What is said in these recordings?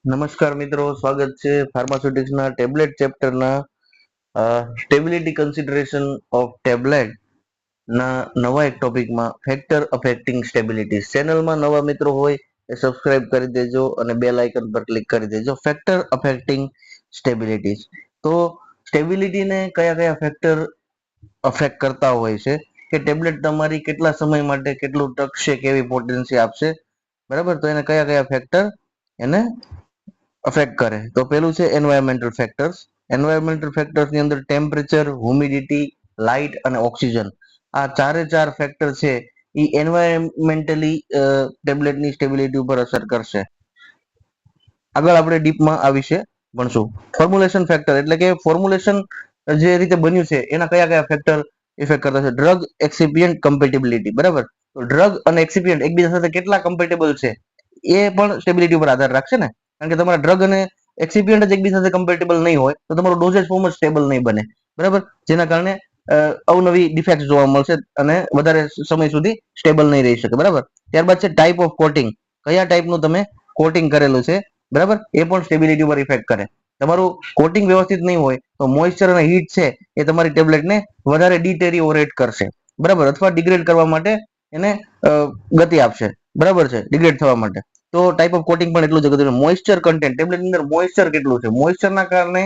નમસ્કાર મિત્રો, સ્વાગત છે ફાર્માસ્યુટિક્સના ટેબ્લેટ ચેપ્ટરના સ્ટેબિલિટી કન્સિડરેશન ઓફ ટેબ્લેટ ના નવા એક ટોપિકમાં ફેક્ટર અફેક્ટિંગ સ્ટેબિલિટી. ચેનલમાં નવા મિત્રો હોય એ સબસ્ક્રાઇબ કરી દેજો અને બેલ આઇકન પર ક્લિક કરી દેજો. Factor affecting stability. તો સ્ટેબિલિટીને કયા કયા ફેક્ટર અફેક્ટ કરતા હોય છે કે ટેબ્લેટ તમારી કેટલા સમય માટે કેટલું ટકશે, કેવી પોટેન્સી આપશે, બરાબર? તો એને કયા કયા ફેક્ટર એને અફેક્ટ કરે. તો પેલું છે એન્વાયરમેન્ટલ ફેક્ટર્સ. એન્વાયરમેન્ટલ ફેક્ટર્સ ની અંદર ટેમ્પરેચર, હ્યુમિડિટી, લાઇટ અને ઓક્સિજન, આ ચારે ચાર ફેક્ટર છે એ એન્વાયરમેન્ટલી ટેબ્લેટની સ્ટેબિલિટી ઉપર અસર કરશે. આગળ આપણે ડીપમાં આ વિશે ભણશું. ફોર્મ્યુલેશન ફેક્ટર એટલે કે ફોર્મ્યુલેશન જે રીતે બન્યું છે એના કયા કયા ફેક્ટર ઇફેક્ટ કરતા છે. ડ્રગ એક્સિપિયન્ટ કમ્પેટેબિલિટી, બરાબર? તો ડ્રગ અને એક્સિપિયન્ટ એકબીજા સાથે કેટલા કમ્પેટેબલ છે એ પણ સ્ટેબિલિટી ઉપર આધાર રાખશે ને. કારણ કે તમારા ડ્રગ અને એક્સિપિયન્ટ જ એકબીજા સાથે કમ્પેટેબલ નહીં હોય તો તમારું ડોઝેજ ફોર્મ જ સ્ટેબલ નહીં બને, બરાબર? જેના કારણે અવનવી ડિફેક્ટ જોવા મળશે અને વધારે સમય સુધી સ્ટેબલ નહીં રહી શકે, બરાબર? ત્યારબાદ છે ટાઈપ ઓફ કોટિંગ. કયા ટાઈપનું તમે કોટિંગ કરેલું છે, બરાબર? એ પણ સ્ટેબિલિટી ઉપર ઇફેક્ટ કરે. તમારું કોટિંગ વ્યવસ્થિત નહીં હોય તો મોઇસ્ચર અને હીટ છે એ તમારી ટેબ્લેટને વધારે ડિટેરિયોરેટ કરશે, બરાબર? અથવા ડિગ્રેડ કરવા માટે એને ગતિ આપશે, બરાબર છે, ડિગ્રેડ થવા માટે. તો ટાઈપ ઓફ કોટિંગ પણ એટલું જ અગત્યનું. મોઇસ્ચર કન્ટેન્ટ, ટેબ્લેટની અંદર મોઇસ્ચર કેટલું છે, મોઇસ્ચરના કારણે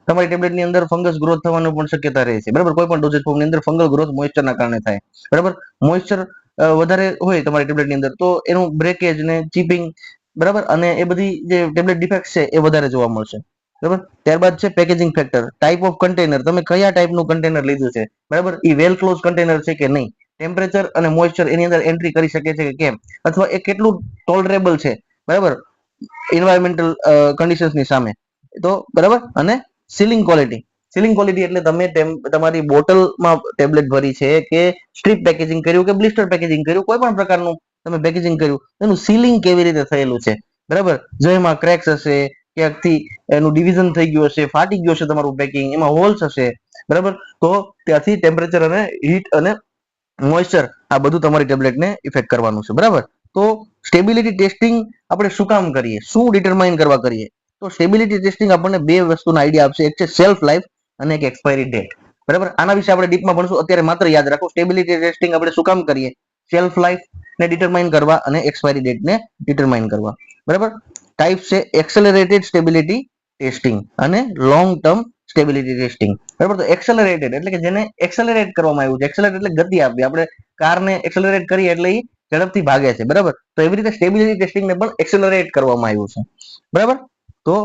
તમારી ટેબ્લેટની અંદર ફંગસ ગ્રોથ થવાની પણ શક્યતા રહે છે, બરાબર? કોઈ પણ ડોઝેજ ફોર્મની અંદર ફંગલ ગ્રોથ મોઇસ્ચરના કારણે થાય, બરાબર? મોઇસ્ચર વધારે હોય તમારી ટેબ્લેટની અંદર તો એનું બ્રેકેજ ને ચીપિંગ, બરાબર, અને એ બધી જે ટેબ્લેટ ડિફેક્ટ છે એ વધારે જોવા મળશે, બરાબર? ત્યારબાદ છે packaging factor. Type of container, તમે કયા ટાઈપનું કન્ટેનર લીધું છે, બરાબર? એ વેલ ક્લોઝ કન્ટેનર છે કે નહીં, ટેમ્પરેચર અને મોઇસ્ચર એની અંદર એન્ટ્રી કરી શકે છે કે કેમ, અથવા એ કેટલું ટોલરેબલ છે, બરાબર, એન્વાયરમેન્ટલ કન્ડિશન્સની સામે. તો બરાબર. અને સીલિંગ ક્વોલિટી. સીલિંગ ક્વોલિટી એટલે તમે તમારી બોટલમાં ટેબ્લેટ ભરી છે કે સ્ટ્રીપ પેકેજિંગ કર્યું કે બ્લિસ્ટર પેકેજિંગ કર્યું, કોઈ પણ પ્રકારનું તમે પેકેજિંગ કર્યું, એનું સીલિંગ કેવી રીતે થયેલું છે, બરાબર? જો એમાં ક્રેક્સ હશે, ક્યાંકથી એનું ડિવિઝન થઈ ગયું હશે, ફાટી ગયું હશે તમારું પેકિંગ, એમાં હોલ્સ હશે, બરાબર, તો ત્યાંથી ટેમ્પરેચર અને હીટ અને મોઇસ્ચર આ બધું તમારી ટેબ્લેટને ઇફેક્ટ કરવાનું છે, બરાબર? તો સ્ટેબિલિટી ટેસ્ટિંગ આપણે શું કામ કરીએ, શું ડિટરમાઇન કરવા કરીએ? તો સ્ટેબિલિટી ટેસ્ટિંગ આપણને બે વસ્તુનો આઈડિયા આપશે. એક છે સેલ્ફ લાઈફ અને એક એક્સપાયરી ડેટ, બરાબર? આના વિશે આપણે ડીપમાં ભણશું. અત્યારે માત્ર યાદ રાખો સ્ટેબિલિટી ટેસ્ટિંગ આપણે શું કામ કરીએ. સેલ્ફ લાઈફ ને ડિટરમાઇન કરવા અને એક્સપાયરી ડેટ ને ડિટરમાઇન કરવા, બરાબર? ટાઈપ છે એક્સેલરેટેડ સ્ટેબિલિટી ટેસ્ટિંગ અને લોંગ ટર્મ સ્ટેબિલિટી ટેસ્ટિંગ, બરાબર? તો એક્સેલરેટેડ એટલે કે જેને એક્સેલરેટ કરવામાં આવ્યું છે. એક્સેલરેટ એટલે ગતિ આપવી. આપણે કારને એક્સેલરેટ કરીએ એટલે એ ઝડપથી ભાગે છે, બરાબર? તો એવી રીતે સ્ટેબિલિટી ટેસ્ટિંગને પણ એક્સેલરેટ કરવામાં આવ્યું છે, બરાબર? તો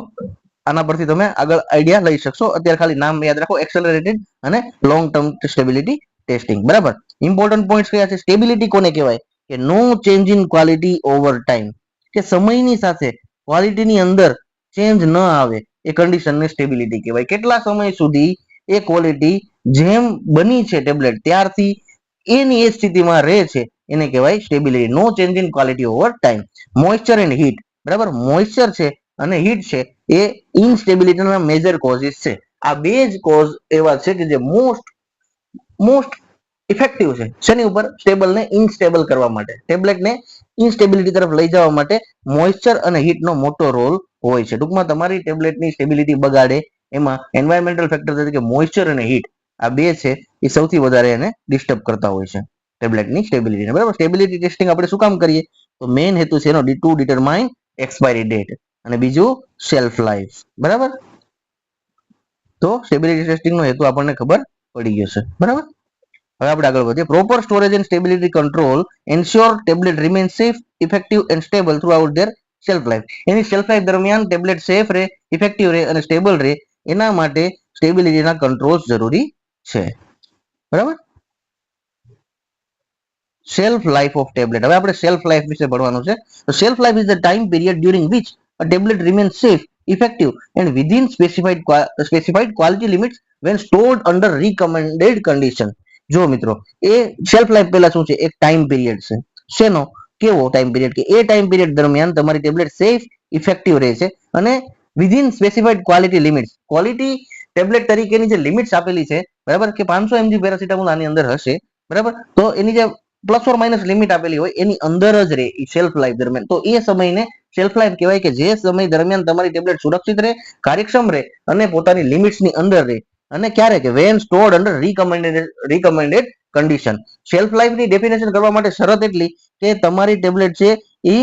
આના પરથી તમે આગળ આઈડિયા લઈ શકશો. અત્યારે ખાલી નામ યાદ રાખો, એક્સેલરેટેડ અને લોંગ ટર્મ સ્ટેબિલિટી ટેસ્ટિંગ, બરાબર? ઇમ્પોર્ટન્ટ પોઈન્ટ્સ કયા છે? સ્ટેબિલિટી કોને કહેવાય? કે no change in quality over time, કે સમયની સાથે ક્વોલિટીની અંદર ચેન્જ ન આવે એ કન્ડિશનને સ્ટેબિલિટી કહેવાય. કેટલા સમય સુધી એ ક્વોલિટી જેમ બની છે ટેબ્લેટ ત્યારથી એની એ સ્થિતિમાં રહે છે એને કહેવાય stability. No change in quality over time. Moisture and heat, બરાબર? મોઇસ્ચર છે અને હીટ છે એ ઇનસ્ટેબિલિટીના મેજર કોઝિસ છે. આ બે જ કોઝ એવા છે કે જે મોસ્ટ ઇફેક્ટિવ છે શેની ઉપર? સ્ટેબલ ને ઇનસ્ટેબલ કરવા માટે. ટેબ્લેટને ઇનસ્ટેબિલિટી તરફ લઈ જવા માટે મોઇસ્ચર અને હીટનો મોટો રોલ હોય છે. ટૂંકમાં તમારી ટેબ્લેટની સ્ટેબિલિટી બગાડે એમાં એન્વાયરમેન્ટલ ફેક્ટર તરીકે મોઇસ્ચર અને હીટ આ બે છે એ સૌથી વધારે એને ડિસ્ટર્બ કરતા હોય છે ટેબ્લેટની સ્ટેબિલિટીને, બરાબર? સ્ટેબિલિટી ટેસ્ટિંગ આપણે શું કામ કરીએ? તો મેઇન હેતુ છે એનો ટુ ડિટરમાઇન એક્સપાયરી ડેટ અને બીજું શેલ્ફ લાઈફ, બરાબર? તો સ્ટેબિલિટી ટેસ્ટિંગનો હેતુ આપણને ખબર પડી ગયો છે, બરાબર? હવે આપણે આગળ વધીએ. Proper storage and stability control ensure tablet remain safe, effective and stable through out there shelf life. Any shelf life દરમિયાન ટેબ્લેટ સેફ રહે, ઇફેક્ટિવ રહે અને સ્ટેબલ રહે એના માટે સ્ટેબિલિટીના કંટ્રોલ્સ જરૂરી છે, બરાબર? Self life of tablet. હવે આપણે સેલ્ફ લાઈફ વિશે ભણવાનું છે. તો self life is the time period during which a tablet remains safe, effective and within specified quality limits when stored under recommended condition. જો મિત્રો, એ શેલ્ફ લાઈફ પહેલા શું છે? એક ટાઈમ પીરિયડ છે. શેનો? કેવો ટાઈમ પીરિયડ? કે એ ટાઈમ પીરિયડ દરમિયાન તમારી ટેબ્લેટ સેફ, ઇફેક્ટિવ રહે છે અને within specified quality limits, quality tablet તરીકેની જે લિમિટ્સ આપેલી છે, બરાબર, કે 500 mg પેરાસિટામોલ આની અંદર હશે, બરાબર, તો એની જે પ્લસ ઓર માઇનસ લિમિટ આપેલી હોય એની અંદર જ રહે શેલ્ફ લાઈફ દરમિયાન. તો એ સમયને શેલ્ફ લાઈફ કહેવાય કે જે સમય દરમિયાન તમારી ટેબ્લેટ સુરક્ષિત રહે, કાર્યક્ષમ રહે અને પોતાની લિમિટ્સની અંદર રહે. અને ક્યારે કે when stored under recommended condition. Shelf લાઈફની ડેફિનેશન કરવા માટે શરત એટલી કે તમારી ટેબ્લેટ છે એ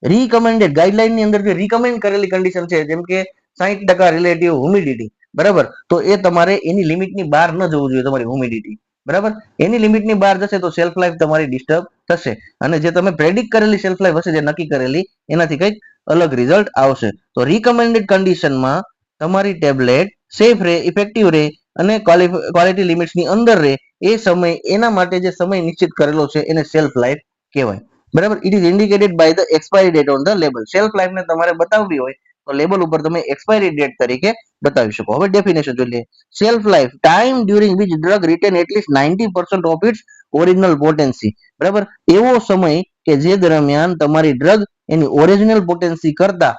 રિકમેન્ડેડ ગાઈડલાઈનની અંદર જે રિકમેન્ડ કરેલી કન્ડિશન છે, જેમ કે 60% રિલેટિવ હ્યુમિડિટી, બરાબર, તો એ તમારે એની લિમિટની બહાર ન જવું જોઈએ તમારી હ્યુમિડિટી, બરાબર. એની લિમિટની બહાર જશે તો શેલ્ફ લાઈફ તમારી ડિસ્ટર્બ થશે અને જે તમે પ્રેડિક્ટ કરેલી શેલ્ફ લાઈફ હશે, જે નક્કી કરેલી, એનાથી કંઈક અલગ રિઝલ્ટ આવશે. તો રિકમેન્ડેડ કન્ડિશનમાં તમારી ટેબ્લેટ સેફ રહે, ઇફેક્ટિવ રહે અને ક્વોલિટી લિમિટ્સની અંદર રહે, એ સમય, એના માટે જે સમય નિશ્ચિત કરેલો છે એને શેલ્ફ લાઈફ કહેવાય, બરાબર. It is indicated by the expiry date on the label. Shelf લાઈફને તમારે બતાવવી હોય તો લેબલ ઉપર તમે એક્સપાયરી ડેટ તરીકે બતાવી શકો. હવે ડેફિનેશન જોઈ લઈએ. Self life, time during which drug written at least 90% of its original potency, બરાબર. એવો સમય કે જે દરમિયાન તમારી ડ્રગ એની ઓરિજિનલ પોટેન્સી કરતા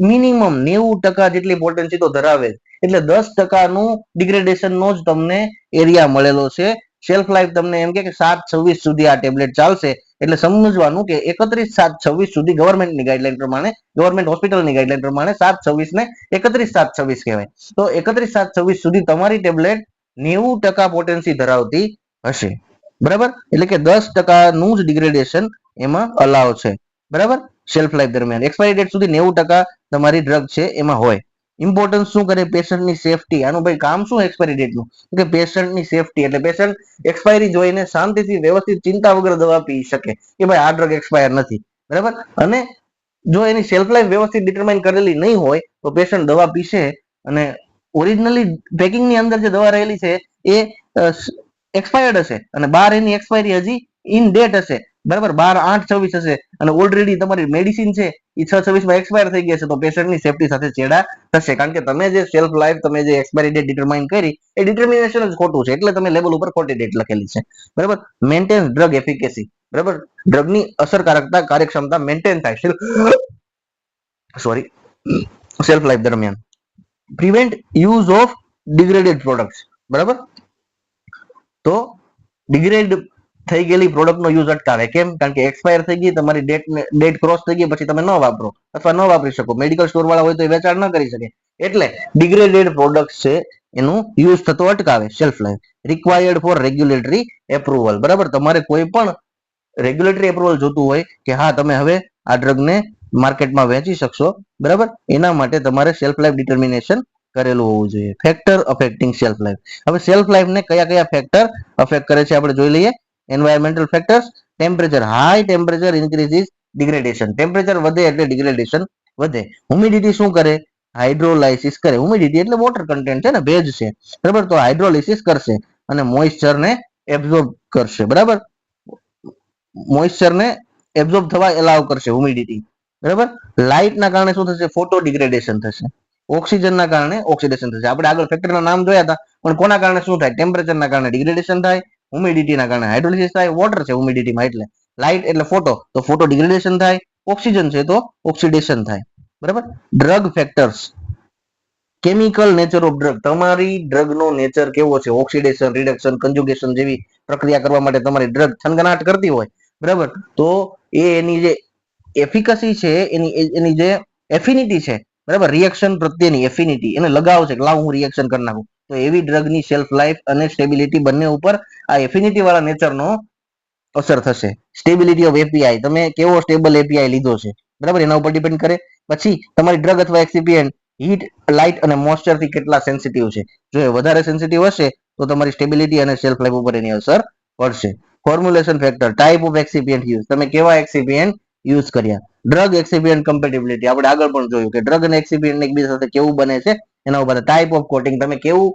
મિનિમમ 90% જેટલી પોટેન્સી તો ધરાવે જ, એટલે 10%નું ડિગ્રેડેશનનો જ તમને એરિયા મળેલો છે. શેલ્ફ લાઈફ તમને એમ કે 7/26 સુધી આ ટેબ્લેટ ચાલશે, એટલે સમજવાનું કે 31/7/26 સુધી ગવર્મેન્ટની ગાઈડલાઈન પ્રમાણે, ગવર્મેન્ટ હોસ્પિટલની ગાઈડલાઈન પ્રમાણે 7/26 ને 31/7/26 કહેવાય. તો 31/7/26 સુધી તમારી ટેબ્લેટ 90% પોટેન્સી ધરાવતી હશે, બરાબર. એટલે કે 10%નું જ ડિગ્રેડેશન એમાં અલાવ છે, બરાબર. શેલ્ફ લાઈફ દરમિયાન એક્સપાયરી ડેટ સુધી 90% તમારી ડ્રગ છે એમાં હોય. ઇમ્પોર્ટન્સ શું કરે? પેશન્ટની સેફટી. આનું ભાઈ કામ શું એક્સપાયરી ડેટનું? કે પેશન્ટની સેફટી, એટલે પેશન્ટ એક્સપાયરી જોઈને શાંતિથી વ્યવસ્થિત ચિંતા વગર દવા પી શકે કે ભાઈ આ ડ્રગ એક્સપાયર નથી, બરાબર. અને જો એની શેલ્ફ લાઈફ વ્યવસ્થિત ડિટરમાઇન કરેલી નહીં હોય તો પેશન્ટ દવા પીશે અને ઓરિજિનલી પેકિંગની અંદર જે દવા રહેલી છે એ એક્સપાયર્ડ હશે અને બહાર એની એક્સપાયરી હજી ઇન ડેટ હશે, બરાબર. 12/8/26 હશે અને ઓલરેડી તમારી મેડિસિન છે એ 6/26 માં એક્સપાયર થઈ ગયા છે, તો પેશન્ટની સેફટી સાથે ચેડા થશે. કારણ કે તમે જે શેલ્ફ લાઈફ, તમે જે એક્સપાયરી ડેટ ડિટરમાઇન કરી એ ડિટર્મિનેશન જ ખોટું છે, એટલે તમે લેબલ ઉપર ખોટી ડેટ લખેલી છે, બરાબર. મેન્ટેન ડ્રગ એફિકેસી, બરાબર. ડ્રગની અસરકારકતા, કાર્યક્ષમતા મેન્ટેન થાય, સોરી, શેલ્ફ લાઈફ દરમિયાન. Prevent use of degraded products, બરાબર. તો ડિગ્રેડ થઈ ગયેલી પ્રોડક્ટનો યુઝ અટકાવે. કેમ? કારણ કે એક્સપાયર થઈ ગઈ, તમારી ડેટ ક્રોસ થઈ ગઈ, પછી તમે ન વાપરો અથવા ન વાપરી શકો, મેડિકલ સ્ટોર વાળા હોય તો એ વેચાણ ન કરી શકે, એટલે ડિગ્રેડેડ પ્રોડક્ટ છે એનું યુઝ થતો અટકાવે. Shelf life required four regulatory approval, બરાબર. તમારે કોઈ પણ રેગ્યુલેટરી એપ્રુવલ જોતું હોય કે હા તમે હવે આ ડ્રગને માર્કેટમાં વેચી શકશો, બરાબર, એના માટે તમારે શેલ્ફ લાઈફ ડિટર્મિનેશન કરેલું હોવું જોઈએ. Factor affecting shelf life. હવે શેલ્ફ લાઈફને કયા કયા ફેક્ટર અફેક્ટ કરે છે આપણે જોઈ લઈએ. Environmental factors. Temperature, high temperature increases degradation. Temperature વધે એટલે ડિગ્રેડેશન વધે. હ્યુમિડિટી શું કરે? હાઇડ્રોલાઇસિસ કરે. હ્યુમિડિટી એટલે વોટર કન્ટેન્ટ છે ને, ભેજ છે, બરાબર. તો હાઇડ્રોલિસિસ કરશે અને મોઇસ્ચરને એબ્ઝોર્બ કરશે, બરાબર. મોઇસ્ચરને એબ્ઝોર્બ થવા એલાવ કરશે હ્યુમિડિટી, બરાબર. લાઇટના કારણે શું થશે? ફોટો ડિગ્રેડેશન થશે. ઓક્સિજનના કારણે ઓક્સિડેશન થશે. આપણે આગળ ફેક્ટરના નામ જોયા હતા, પણ કોના કારણે શું થાય? ટેમ્પરેચરના કારણે ડિગ્રેડેશન થાય, હ્યુમિડિટીના કારણે હાઇડ્રોલિસિસ થાય. વોટર છે હ્યુમિડિટીમાં, એટલે લાઇટ એટલે ફોટો, તો ફોટો ડિગ્રેડેશન થાય. ઓક્સિજન છે તો ઓક્સિડેશન થાય, બરાબર. Drug factors. Chemical nature of drug. તમારી ડ્રગનો નેચર કેવો છે? ઓક્સિડેશન, રિડક્શન, કન્જુગેશન જેવી પ્રક્રિયા કરવા માટે તમારી ડ્રગ થનગનાટ કરતી હોય, બરાબર, તો એ એની જે એફિકસી છે, એની જે એફિનિટી છે, બરાબર, રિએક્શન પ્રત્યેની એફિનિટી, એને લગાવ છે કે લાવ હું રિએક્શન કરી નાખું, તો એવી ડ્રગની શેલ્ફ લાઈફ અને સ્ટેબિલિટી બંને ઉપર આ એફિનિટી વાળા નેચરનો અસર થશે. સ્ટેબિલિટી ઓફ એપીઆઈ, તમે કેવો સ્ટેબલ એપીઆઈ લીધો છે, બરાબર, એના ઉપર ડિપેન્ડ કરે. પછી તમારી ડ્રગ અથવા એક્સિપિયન્ટ હીટ, લાઇટ અને મોઇસ્ચર થી કેટલા સેન્સિટિવ છે. જો એ વધારે સેન્સિટિવ હશે તો તમારી સ્ટેબિલિટી અને શેલ્ફ લાઈફ ઉપર એની અસર પડશે. Formulation factor. Type of excipient use, તમે કેવા એક્સિપિયન્ટ યુઝ કર્યા. ડ્રગ એક્સિપિયન્ટ કમ્પેટેબિલિટી, આપણે આગળ પણ જોયું કે ડ્રગ અને એક્સિપિયન્ટ એકબીજા સાથે કેવું બને છે એના ઉપર. ટાઈપ ઓફ કોટિંગ, તમે કેવું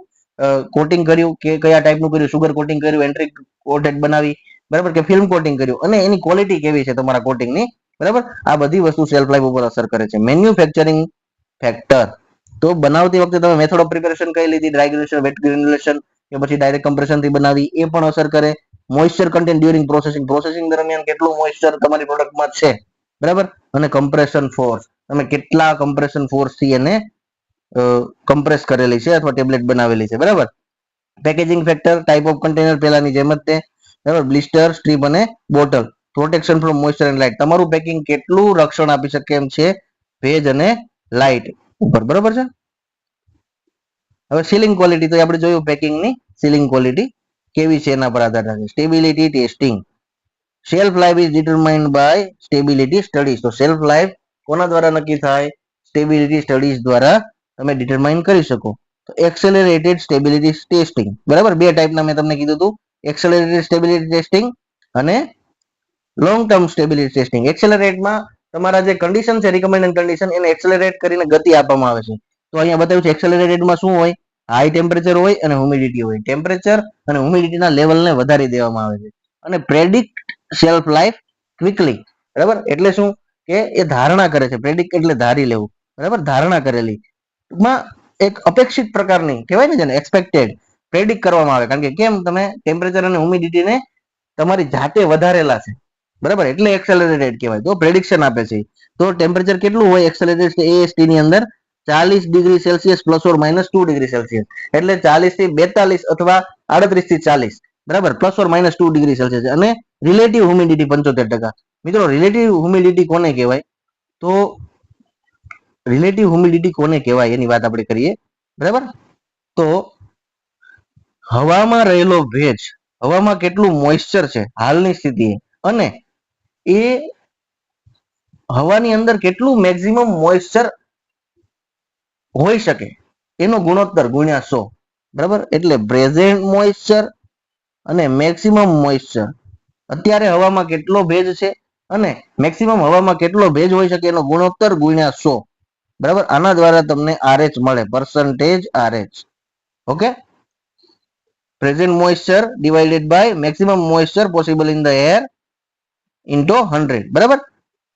કોટિંગ કર્યું, કે કયા ટાઈપનું કર્યું, સુગર કોટિંગ કર્યું, એન્ટ્રિક કોટેડ બનાવી, બરાબર, કે ફિલ્મ કોટિંગ કર્યું, અને એની ક્વોલિટી કેવી છે તમારા કોટિંગની, બરાબર. આ બધી વસ્તુ શેલ્ફ લાઈફ ઉપર અસર કરે છે. મેન્યુફેક્ચરિંગ ફેક્ટર, તો બનાવતી વખતે તમે મેથડ ઓફ પ્રિપેરેશન કઈ લીધી, ડ્રાય ગ્રેન્યુલેશન, વેટ ગ્રેન્યુલેશન કે પછી ડાયરેક્ટ કમ્પ્રેશન થી બનાવી, એ પણ અસર કરે. Moisture content during processing, processing દરમિયાન કેટલું મોઇસ્ચર તમારી પ્રોડક્ટમાં છે, બરાબર. અને કમ્પ્રેશન ફોર્સ, તમે કેટલા કમ્પ્રેશન ફોર્સ થી એને કમ્પ્રેસ કરેલી છે અથવા ટેબ્લેટ બનાવેલી છે, બરાબર. Packaging factor. Type of container, પેલાની જેમ જ તે, બરાબર. બ્લિસ્ટર, સ્ટ્રીપ અને bottle. Protection from moisture and light, તમારું પેકિંગ કેટલું રક્ષણ આપી શકે એમ છે ભેજ અને લાઇટ ઉપર, બરોબર છે. હવે સીલિંગ ક્વોલિટી તો આપણે જોયું, પેકિંગની સીલિંગ ક્વોલિટી કેવી છે એના પર આધાર રાખે. Stability testing, shelf life is determined by stability studies. તો શેલ્ફ લાઈફ કોના દ્વારા નક્કી થાય? સ્ટેબિલિટી સ્ટડીઝ દ્વારા તમે ડિટરમાઇન કરી શકો. તો એક્સેલરેટેડ સ્ટેબિલિટી ટેસ્ટિંગ, બરાબર, બે ટાઈપના મેં તમને કીધું હતું, એક્સેલરેટેડ સ્ટેબિલિટી ટેસ્ટિંગ અને લોંગ ટર્મ સ્ટેબિલિટી ટેસ્ટિંગ. એક્સેલરેટમાં તમારા જે કન્ડિશન છે, રિકમેન્ડેડ કન્ડિશન, એને એક્સેલરેટ કરીને ગતિ આપવામાં આવે છે. તો અહીંયા બતાવ્યું છે એક્સેલરેટેડમાં શું હોય? હાઈ ટેમ્પરેચર હોય અને હ્યુમિડિટી હોય. ટેમ્પરેચર અને હ્યુમિડિટીના લેવલને વધારી દેવામાં આવે છે. અને પ્રેડિક્ટ શેલ્ફ લાઈફ ક્વિકલી, બરાબર, એટલે શું કે એ ધારણા કરે છે. પ્રેડિક્ટ એટલે ધારી લેવું, બરાબર, ધારણા કરેલી, ટૂંકમાં એક અપેક્ષિત પ્રકારની કહેવાય ને, જેને એક્સપેક્ટેડ પ્રેડિક્ટ કરવામાં આવે. કારણ કે કેમ, તમે ટેમ્પરેચર અને હ્યુમિડિટીને તમારી જાતે વધારેલા છે, બરાબર, એટલે એક્સેલરેટેડ કહેવાય. તો પ્રેડિક્શન આપે છે. તો ટેમ્પરેચર કેટલું હોય એક્સેલરેટેડ એએસટી ની અંદર? 40 degree Celsius plus or minus 2 degree Celsius. એટલે 40 થી 42 અથવા 38 થી 40, બરાબર, plus or minus 2 degree Celsius. અને રિલેટિવ હ્યુમિડિટી 75%. મિત્રો, રિલેટિવ હ્યુમિડિટી કોને કહેવાય? તો રિલેટિવ હ્યુમિડિટી કોને કહેવાય એની વાત આપણે કરીએ, બરાબર. તો હવામાં રહેલો ભેજ, હવામાં કેટલું મોઇસ્ચર છે હાલની સ્થિતિએ, અને એ હવાની અંદર કેટલું મેક્સિમમ મોઇસ્ચર હોઈ શકે એનો ગુણોત્તર ગુણ્યા 100, બરાબર. એટલે પ્રેઝન્ટ મોઇસ્ચર અને મેક્સિમમ મોઇસ્ચર, અત્યારે હવામાં કેટલો ભેજ છે અને મેક્સિમમ હવામાં કેટલો ભેજ હોઈ શકે એનો ગુણોત્તર ગુણ્યા 100, બરાબર. આના દ્વારા તમને RH મળે, percentage RH. Okay, present moisture divided by maximum moisture possible in the air into 100, બરાબર.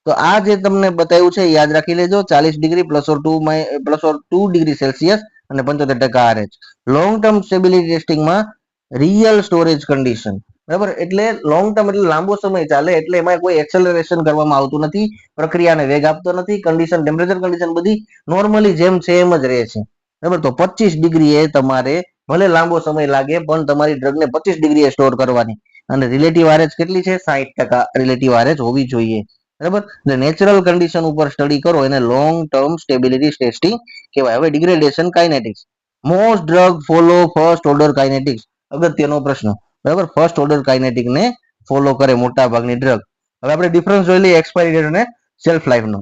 તો આ જે તમને બતાવ્યું છે યાદ રાખી લેજો. 40 degree plus or 2 degree Celsius અને 75% RH. લોંગ ટર્મ સ્ટેબિલિટી ટેસ્ટિંગમાં રિયલ સ્ટોરેજ કન્ડિશન, બરાબર, એટલે લોંગ ટર્મ એટલે લાંબો સમય ચાલે, એટલે એમાં કોઈ એક્સેલરેશન કરવામાં આવતું નથી, પ્રક્રિયાને વેગ આપતો નથી. કન્ડિશન, ટેમ્પરેચર કન્ડિશન બધી નોર્મલી જેમ છે એમ જ રહે છે, બરાબર. તો 25 ડિગ્રીએ તમારે ભલે લાંબો સમય લાગે પણ તમારી ડ્રગને 25 ડિગ્રીએ સ્ટોર કરવાની. અને રિલેટિવ RH કેટલી છે? 60% રિલેટિવ RH હોવી જોઈએ, બરાબર. એટલે નેચરલ કન્ડિશન ઉપર સ્ટડી કરો એને લોંગ ટર્મ સ્ટેબિલિટી ટેસ્ટિંગ કહેવાય. હવે degradation kinetics. Most drug follow first order kinetics. અગત્યનો પ્રશ્ન, બરાબર. ફર્સ્ટ ઓર્ડર કાઇનેટિક ને ફોલો કરે મોટા ભાગની ડ્રગ. હવે આપણે ડિફરન્સ જોઈ લઈએ એક્સપાયરી ડેટ અને શેલ્ફ લાઈફ નો.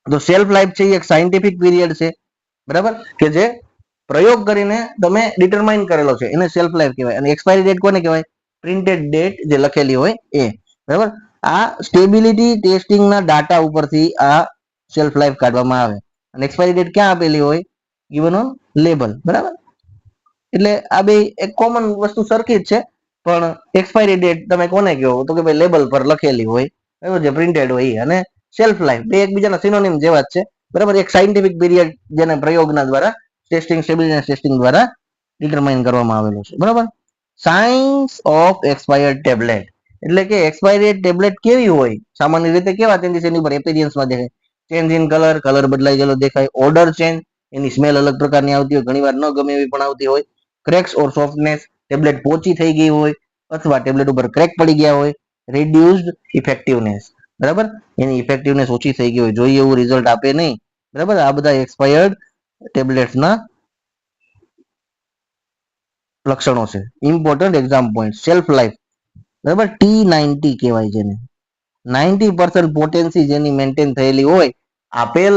તો શેલ્ફ લાઈફ છે એ એક સાયન્ટિફિક પીરિયડ છે, બરાબર, કે જે પ્રયોગ કરીને તમે ડિટરમાઇન કરેલો છે, એને શેલ્ફ લાઈફ કહેવાય. અને એક્સપાયરી ડેટ કોને કહેવાય? પ્રિન્ટેડ ડેટ જે લખેલી હોય એ, બરાબર. આ સ્ટેબિલિટી ટેસ્ટિંગના ડાટા ઉપરથી આ શેલ્ફ લાઈફ કાઢવામાં આવે. અને એક્સપાયરી ડેટ ક્યાં આપેલી હોય? ગિવન ઓન લેબલ, બરાબર. એટલે આ બે એક કોમન વસ્તુ સરખી જ છે, પણ એક્સપાયરી ડેટ તમે કોને કહો? તો કે ભાઈ લેબલ પર લખેલી હોય, બરાબર, જે પ્રિન્ટેડ હોય. અને શેલ્ફ લાઈફ બે એકબીજાના સિનોનિમ જેવા જ છે, બરાબર. એક સાયન્ટિફિક પીરિયડ જેને પ્રયોગના દ્વારા ટેસ્ટિંગ, સ્ટેબિલિટી ટેસ્ટિંગ દ્વારા ડિટરમાઇન કરવામાં આવેલો છે, બરાબર. સાયન્સ ઓફ એક્સપાયર્ડ ટેબ્લેટ, એટલે કે એક્સપાયરી ટેબ્લેટ કેવી હોય? સામાન્ય રીતે કેવા ચેન્જીસ એની ઉપર એપિરિયન્સમાં દેખાય? ચેન્જ ઇન કલર, કલર બદલાઈ ગયેલો દેખાય. ઓર્ડર ચેન્જ, એની સ્મેલ અલગ પ્રકારની આવતી હોય, ઘણીવાર ન ગમે એવી પણ આવતી હોય. ક્રેક્સ ઓર સોફ્ટનેસ, ટેબ્લેટ પોચી થઈ ગઈ હોય અથવા ટેબ્લેટ ઉપર ક્રેક પડી ગયા હોય. રિડ્યુસ્ડ ઇફેક્ટિવનેસ, બરાબર, એની ઇફેક્ટિવનેસ ઓછી થઈ ગઈ હોય, જોઈએ એવું રિઝલ્ટ આપે નહીં, બરાબર. આ બધા એક્સપાયર્ડ ટેબ્લેટ્સના લક્ષણો છે. Important exam point. Shelf life, બરાબર, T90 કહેવાય જેને. 90% પોટેન્સી જેની મેન્ટેન થયેલી હોય આપેલ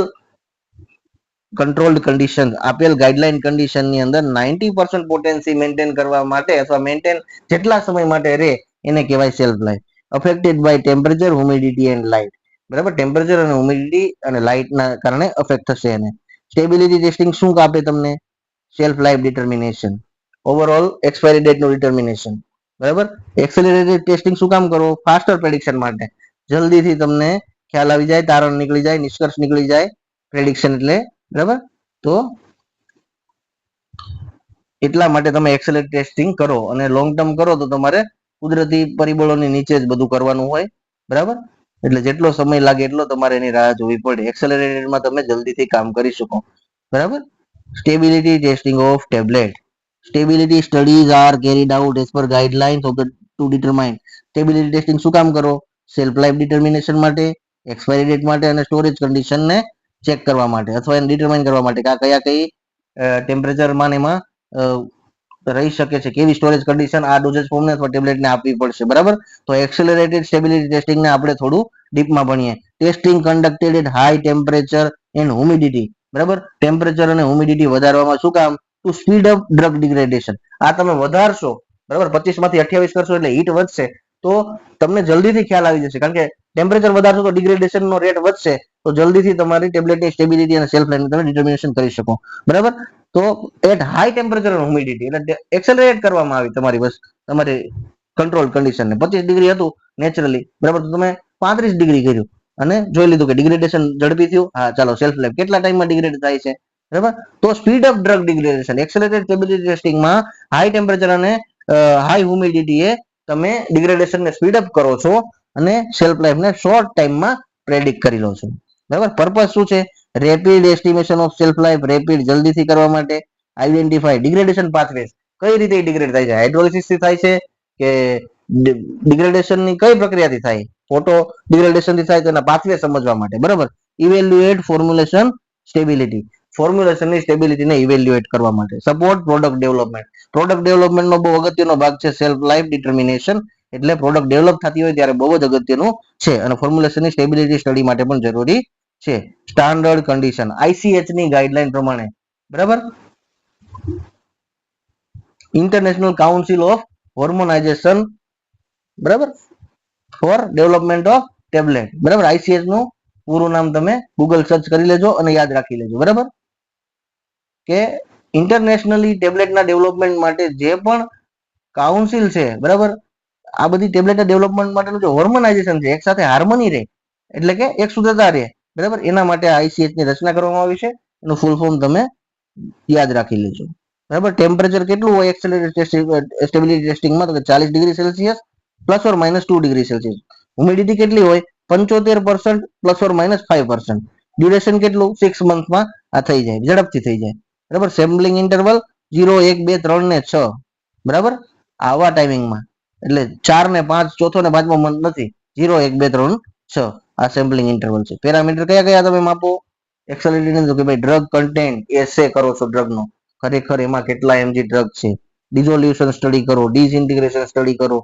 કંટ્રોલ્ડ કન્ડિશન, આપેલ ગાઈડલાઈન કન્ડિશનની અંદર 90% પોટેન્સી મેન્ટેન કરવા માટે અથવા મેન્ટેન જેટલા સમય માટે રહે એને કહેવાય shelf life. Affected by temperature, humidity and light, બરાબર. ટેમ્પરેચર અને હ્યુમિડિટી અને લાઇટના કારણે અફેક્ટ થશે એને. સ્ટેબિલિટી ટેસ્ટિંગ શું આપે તમને? Shelf life determination, overall expiry date નું ડિટર્મિનેશન, બરાબર. એક્સેલરેટેડ ટેસ્ટિંગ શું કામ કરો? ફાસ્ટર પ્રેડિક્શન માટે, જલ્દીથી તમને ખ્યાલ આવી જાય, તારણ નીકળી જાય, નિષ્કર્ષ નીકળી જાય. પ્રેડિક્શન એટલે, બરાબર. તો એટલા માટે તમે એક્સેલરેટેડ ટેસ્ટિંગ કરો. અને લોંગ ટર્મ કરો તો તમારે કુદરતી પરિબળોની નીચે જ બધું કરવાનું હોય, બરાબર. એટલે જેટલો સમય લાગે એટલો તમારે એની રાહ જોવી પડે. એક્સેલરેટેડમાં તમે જલ્દીથી કામ કરી શકો, બરાબર. Stability testing of tablet. Stability studies are carried out as per guidelines of the to determine. Stability testing શું કામ કરો? શેલ્ફ લાઈફ ડિટર્મિનેશન માટે, એક્સપાયરી ડેટ માટે અને સ્ટોરેજ કન્ડિશનને ચેક કરવા માટે અથવા એને ડિટરમાઇન કરવા માટે કે આ કયા કઈ ટેમ્પરેચરમાં એમાં રહી શકે છે, કેવી સ્ટોરેજ કન્ડિશન આ ડોઝેજ ફોર્મને અથવા ટેબ્લેટને આપવી પડશે. બરાબર, તો એક્સેલરેટેડ સ્ટેબિલિટી ટેસ્ટિંગને આપણે થોડું ડીપમાં ભણીએ. Testing conducted at high temperature and humidity. બરાબર, ટેમ્પરેચર અને હ્યુમિડિટી વધારવામાં શું કામ? To speed up drug degradation. આ તમે વધારશો, બરાબર, 25 માંથી 28 કરશો એટલે હીટ વધશે, તો તમને જલ્દીથી ખ્યાલ આવી જશે. કારણ કે ટેમ્પરેચર વધારશો તો ડિગ્રેડેશનનો રેટ વધશે, તો જલ્દીથી તમારી ટેબ્લેટની સ્ટેબિલિટી અને સેલ્ફ લાઈફ તમે ડિટર્મિનેશન કરી શકો. બરાબર, તો એટ હાઈ ટેમ્પરેચર અને હ્યુમિડિટી એટલે એક્સેલરેટ કરવામાં આવી તમારી કંટ્રોલ કન્ડિશનને. 25 ડિગ્રી હતું નેચરલી, બરાબર, તો તમે 35 ડિગ્રી કર્યું અને જોઈ લીધું કે ડિગ્રેડેશન ઝડપી થયું. હા, ચાલો સેલ્ફ લાઈફ કેટલા ટાઈમમાં ડિગ્રેડ થાય છે. બરાબર, તો speed of drug degradation accelerated stability ટેસ્ટિંગમાં હાઈ ટેમ્પરેચર અને હાઈ હ્યુમિડિટીએ તમે ડિગ્રેડેશનને સ્પીડ અપ કરો છો અને સેલ્ફ લાઈફને શોર્ટ ટાઈમમાં પ્રેડિક્ટ કરી લો છો. બરાબર, પર્પઝ શું છે? Rapid estimation of shelf life, rapid જલ્દીથી કરવા માટે. આઈડેન્ટિફાઈ ડિગ્રેડેશન પાથવેઝ, કઈ રીતે ડિગ્રેડ થાય છે, હાઇડ્રોલિસિસ થી થાય છે કે ડિગ્રેડેશન ની કઈ પ્રક્રિયાથી થાય, ફોટો ડિગ્રેડેશન થી થાય, તેના પાથવે સમજવા માટે. બરાબર, ઇવેલ્યુએટ ફોર્મ્યુલેશન સ્ટેબિલિટી, ફોર્મ્યુલેશનની સ્ટેબિલિટીને ઇવેલ્યુએટ કરવા માટે. સપોર્ટ પ્રોડક્ટ ડેવલપમેન્ટ, પ્રોડક્ટ ડેવલપમેન્ટનો બહુ અગત્યનો ભાગ છે સેલ્ફ લાઈફ ડિટર્મિનેશન. એટલે પ્રોડક્ટ ડેવલપ થતી હોય ત્યારે બહુ જ અગત્યનું છે અને ફોર્મ્યુલેશનની સ્ટેબિલિટી સ્ટડી માટે પણ જરૂરી છે. સ્ટાન્ડર્ડ કન્ડિશન ICH ની ગાઈડલાઈન પ્રમાણે. બરાબર, ઇન્ટરનેશનલ કાઉન્સિલ ઓફ હોર્મોનાઇઝેશન, બરાબર, ફોર ડેવલપમેન્ટ ઓફ ટેબ્લેટ. બરાબર, ICH નું પૂરું નામ તમે ગૂગલ સર્ચ કરી લેજો અને યાદ રાખી લેજો. બરાબર, કે ઇન્ટરનેશનલી ટેબ્લેટના ડેવલપમેન્ટ માટે જે પણ કાઉન્સિલ છે, બરાબર, આ બધી ટેબ્લેટના ડેવલપમેન્ટ માટેનું જે હોર્મોનાઇઝેશન છે, એક સાથે હાર્મોની રહે એટલે કે એક સુધરતા રહે. બરાબર, એના માટે ICH ની રચના કરવામાં આવી છે. એનું ફૂલ ફોર્મ તમે યાદ રાખી લેજો. બરાબર, ટેમ્પરેચર કેટલું હોય એક્સેલરેટેડ સ્ટેબિલિટી ટેસ્ટિંગમાં? તો 40 degree Celsius plus or minus 2 degree Celsius. Humidity કેટલી હોય? 75% પ્લસ ઓર માઇનસ 5%. ડ્યુરેશન કેટલું? 6 મંથમાં આ થઈ જાય, ઝડપથી થઈ જાય. બરાબર, સેમ્પલિંગ ઇન્ટરવલ 0, 1, 2, 3 ને 6. બરાબર, આવા ટાઈમિંગમાં એટલે 4 ને 5, ચોથો ને પાંચમો મંથ નથી. 0, 1, 2, 3, 6 આ સેમ્પલિંગ ઇન્ટરવલ છે. પેરામીટર કયા કયા તમે માપો? એક્સેલરેટેડ કે ભાઈ ડ્રગ કન્ટેન્ટ એસે કરો છો, ડ્રગનો ખરેખર એમાં કેટલા mg ડ્રગ છે. ડિઝોલ્યુશન સ્ટડી કરો, ડિસઇન્ટિગ્રેશન સ્ટડી કરો,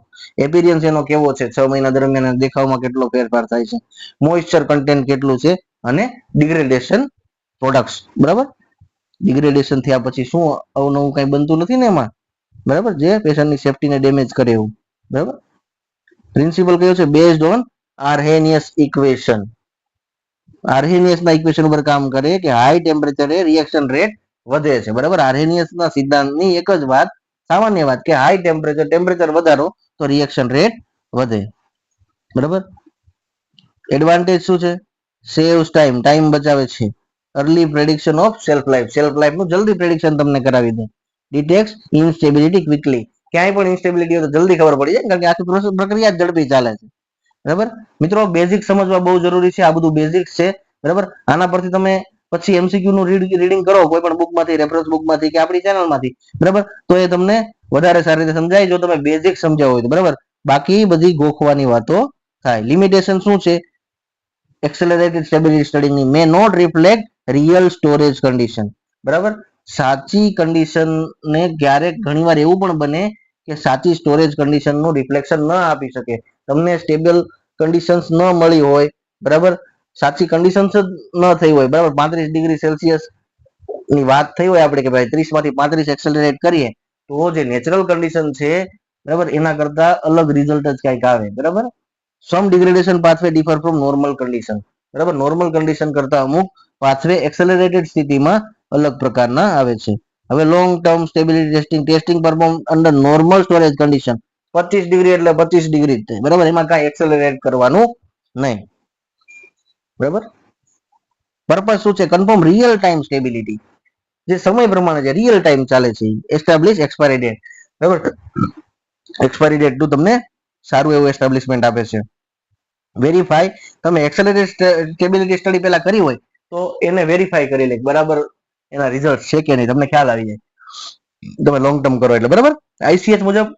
એપિરિયન્સ એનો કેવો છે, 6 મહિના દરમિયાન દેખાવમાં કેટલો ફેરફાર થાય છે, મોઇસ્ચર કન્ટેન્ટ કેટલું છે અને ડિગ્રેડેશન પ્રોડક્ટ્સ. બરાબર, ડિગ્રેડેશન થયા પછી શું અવનવું કઈ બનતું નથી ને એમાં. બરાબર, જે પેશન્ટની સેફટીને ડેમેજ કરે એવું. બરાબર, પ્રિન્સિપલ કયો છે? Based on Arrhenius equation. Arrhenius ના ઇક્વેશન ઉપર કામ કરે કે હાઈ ટેમ્પરેચરે રિએક્શન રેટ વધે છે. બરાબર, આર્હેનિયસ ના સિદ્ધાંતની એક જ વાત, સામાન્ય વાત, કે હાઈ ટેમ્પરેચર વધારો તો રિએક્શન રેટ વધે. બરાબર, એડવાન્ટેજ શું છે? સેવ્સ ટાઈમ, ટાઈમ બચાવે છે. Early prediction of shelf life, self life નું જલ્દી પ્રેડિક્શન તમને કરાવી દે. ડિટેક્સ ઇન્સ્ટેબિલિટી ક્વિકલી, ક્યાંય પણ ઇન્સ્ટેબિલિટી હોય તો જલ્દી ખબર પડી જાય, કારણ કે આખી પ્રક્રિયા ઝડપી ચાલે છે. બરાબર, મિત્રો બેઝિક સમજવા બહુ જરૂરી છે. આ બધું બેઝિક્સ છે. બરાબર, આના પરથી તમે પછી MCQ નું રીડિંગ કરો કોઈ પણ બુકમાંથી, રેફરન્સ બુકમાંથી કે આપણી ચેનલમાંથી. બરાબર, તો એ તમને વધારે સારી રીતે સમજાય જો તમે બેઝિક સમજ્યા હોય તો. બરાબર, બાકી બધી ગોખવાની વાતો થાય. લિમિટેશન શું છે? એક્સેલરેટેડ સ્ટેબિલિટી સ્ટડીની may not reflect real storage condition. બરાબર, સાચી કન્ડિશન ને ક્યારેક ઘણીવાર એવું પણ બને કે સાચી સ્ટોરેજ કન્ડિશન નું રિફ્લેક્શન ન આપી શકે. તમને સ્ટેબલ કન્ડિશન્સ ન મળી હોય, બરાબર, સાચી કન્ડિશન્સ જ ન થઈ હોય. બરાબર, 35 ડિગ્રી સેલ્સિયસ ની વાત થઈ હોય આપણે કે ભાઈ 30 માંથી 35 એક્સેલરેટ કરીએ તો જે નેચરલ કન્ડિશન છે, બરાબર, એના કરતા અલગ રિઝલ્ટ જ કંઈક આવે. બરાબર, some degradation pathway differ from normal condition. બરાબર, નોર્મલ કન્ડિશન કરતા અમુક પાથવે એક્સેલરેટેડ સ્થિતિમાં અલગ પ્રકારના આવે છે. હવે long term stability testing perform under normal storage condition. 25 degree એટલે 25 ડિગ્રી જ છે. બરાબર, એમાં કાંઈ એક્સેલરેટ કરવાનું નહીં. બરાબર, પર્પઝ શું છે? કન્ફર્મ રિયલ ટાઈમ સ્ટેબિલિટી, જે સમય પ્રમાણે છે, રિયલ ટાઈમ ચાલે છે. Establish expiry date. બરાબર, એક્સપાયરી ડેટ નું તમને સારું એવું એસ્ટાબ્લિશમેન્ટ આપે છે. વેરીફાઈ, તમે એક્સેલરેટેડ સ્ટેબિલિટી સ્ટડી પહેલા કરી હોય તો એને વેરીફાઈ કરી લે બરાબર એના રિઝલ્ટ છે કે નહીં, તમને ખ્યાલ આવી જાય તમે લોંગ ટર્મ કરો એટલે. બરાબર, ICH મુજબ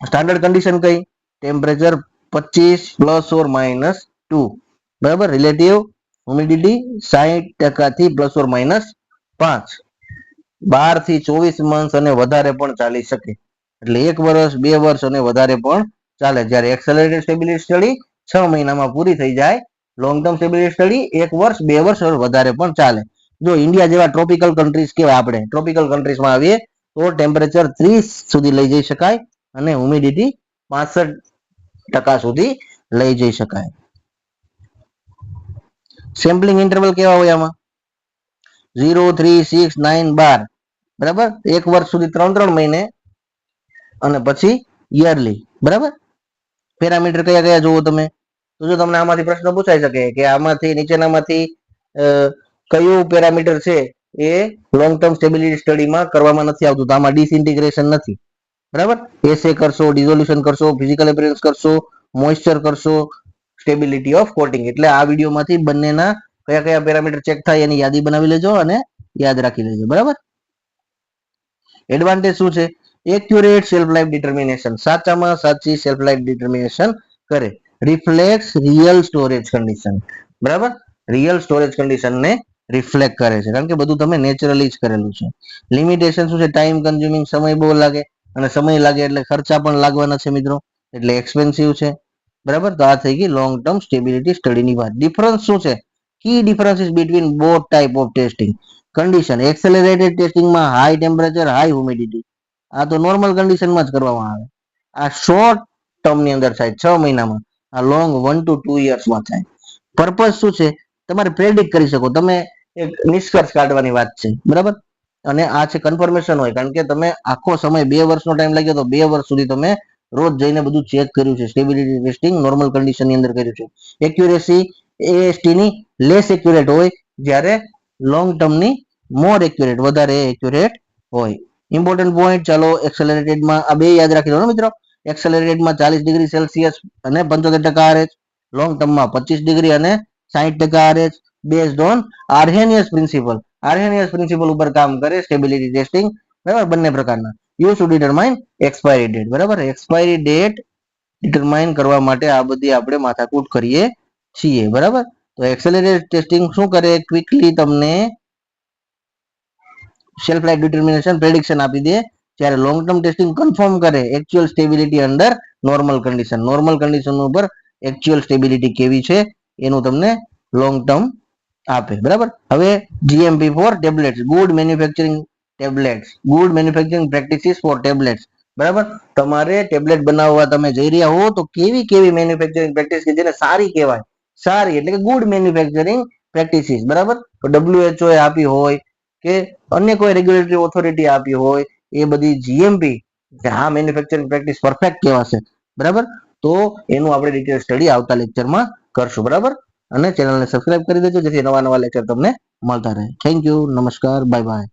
સ્ટાન્ડર્ડ કન્ડિશન કઈ? Temperature 25 plus or minus 2. બરાબર, રિલેટિવ હ્યુમિડિટી 60% થી ±5, 12 થી 24 મંથ અને વધારે પણ ચાલી શકે. એટલે 1 વર્ષ 2 વર્ષ અને વધારે પણ ચાલે. જ્યારે એક્સેલરેટેડ સ્ટેબિલિટી સ્ટડી 6 મહિનામાં પૂરી થઈ જાય. લોંગ ટર્મ સ્ટેબિલિટી સ્ટડી 1 વર્ષ 2 વર્ષ વધારે પણ ચાલે. જો ઇન્ડિયા જેવા ટ્રોપિકલ કન્ટ્રીઝ કહેવાય, આપણે ટ્રોપિકલ કન્ટ્રીઝમાં આવીએ તો ટેમ્પરેચર 30 સુધી લઈ જઈ શકાય અને હ્યુમિડિટી 65% સુધી લઈ જઈ શકાય. સેમ્પલિંગ ઇન્ટરવલ કેવા હોય આમાં? 0, 3, 6, 9, 12, બરાબર. 1 વર્ષ સુધી 3 મહિને અને પછી યરલી, બરાબર. પેરામીટર કયા કયા જોવો તમે? તો જો તમને આમાંથી પ્રશ્ન પૂછાઈ શકે કે આમાંથી નીચેનામાંથી કયું પેરામીટર છે એ લોંગ ટર્મ સ્ટેબિલિટી સ્ટડીમાં કરવામાં નથી આવતું, તો આમાં ડિસઇન્ટિગ્રેશન નથી, બરાબર. એસે કરશો, ડિઝોલ્યુશન કરશો, ફિઝિકલ એપિયરન્સ કરશો, મોઇસ્ચર કરશો, સ્ટેબિલિટી ઓફ કોટિંગ. એટલે આ વિડીયોમાંથી બંનેના કયા કયા પેરામીટર ચેક થાય એની યાદી બનાવી લેજો અને યાદ રાખી લેજો, બરાબર. એડવાન્ટેજ શું છે? એક્યુરેટ સેલ્ફ લાઈફ ડિટર્મિનેશન, સાચામાં સાચી સેલ્ફ લાઈફ ડિટર્મિનેશન કરે. રિફ્લેક્સ રિયલ સ્ટોરેજ કન્ડિશન, બરાબર. રિયલ સ્ટોરેજ કન્ડિશન ને રિફ્લેક્ટ કરે છે, કારણ કે બધું તમે નેચરલી જ કરેલું છે. લિમિટેશન શું છે? ટાઈમ કન્ઝ્યુમિંગ, સમય બહુ લાગે, અને સમય લાગે એટલે ખર્ચા પણ લાગવાના છે મિત્રો, એટલે એક્સપેન્સિવ છે, બરાબર. તો આ થઈ ગઈ લોંગ ટર્મ સ્ટેબિલિટી સ્ટડીની વાત. ડિફરન્સ શું છે? Key differences between both type of testing. Condition accelerated ટેસ્ટિંગમાં હાઈ ટેમ્પરેચર હાઈ હ્યુમિડિટી, આ તો નોર્મલ કન્ડિશનમાં જ કરવામાં આવે. આ શોર્ટ ટર્મની અંદર થાય 6 મહિનામાં, આ લોંગ 1 to 2 યર્સમાં થાય. પર્પઝ શું છે? તમારે પ્રેડિક્ટ કરી શકો, તમે એક નિષ્કર્ષ કાઢવાની વાત છે, બરાબર. અને આ છે કન્ફર્મેશન હોય, કારણ કે તમે આખો સમય 2 વર્ષનો ટાઈમ લાગ્યો તો 2 વર્ષ સુધી તમે રોજ જઈને બધું ચેક કર્યું છે. સ્ટેબિલિટી ટેસ્ટિંગ નોર્મલ કન્ડિશનની અંદર કર્યું છે. એક્યુરેસી એએસટી ની લેસ એક્યુરેટ હોય, જ્યારે લોંગ ટર્મની મોર એક્યુરેટ, વધારે એક્યુરેટ હોય. ઇમ્પોર્ટન્ટ પોઈન્ટ, ચાલો એક્સેલરેટેડમાં આ બે યાદ રાખી લો મિત્રો. એક્સેલરેટેડમાં 40 ડિગ્રી સેલ્સિયસ અને 75% RH, લોંગ ટર્મમાં 25 ડિગ્રી અને 60% RH, based on Arrhenius principle. Arrhenius principle ઉપર કામ કરે સ્ટેબિલિટી ટેસ્ટિંગ, બરાબર. બંને પ્રકારના use to determine expiry date, બરાબર. એક્સપાયરી ડેટ ડિટરમાઇન કરવા માટે આ બધી આપણે માથાકૂટ કરીએ છીએ, બરાબર. તો એક્સેલરેટેડ ટેસ્ટિંગ શું કરે? ક્વિકલી તમને સેલ્ફ લાઈફ ડિટર્મિનેશન પ્રેડિક્શન આપી દે. જ્યારે લોંગ ટર્મ ટેસ્ટિંગ કન્ફર્મ કરે actual stability under normal condition. Normal condition ઉપર એક્ચ્યુઅલ સ્ટેબિલિટી કેવી છે એનું તમને લોંગ ટર્મ આપે, બરાબર. હવે GMP for tablets, good manufacturing tablets, good manufacturing practices for tablets, બરાબર. તમારે ટેબ્લેટ બનાવવા તમે જઈ રહ્યા હો તો કેવી કેવી મેન્યુફેક્ચરિંગ પ્રેક્ટિસ કે જેને સારી કહેવાય, સારી એટલે કે ગુડ મેન્યુફેક્ચરિંગ પ્રેક્ટિસીસ, બરાબર. તો WHO એ આપી હોય કે અન્ય કોઈ રેગ્યુલેટરી ઓથોરિટી આપી હોય, એ બધી જીએમપી, આ મેન્યુફેક્ચરિંગ પ્રેક્ટિસ પરફેક્ટ કહેવાશે, બરાબર. તો એનું આપણે ડિટેલ સ્ટડી આવતા લેક્ચરમાં કરશું, બરાબર. અને ચેનલને સબસ્ક્રાઇબ કરી દેજો જેથી નવા નવા લેક્ચર તમને મળતા રહે. થેન્ક યુ, નમસ્કાર, બાય બાય.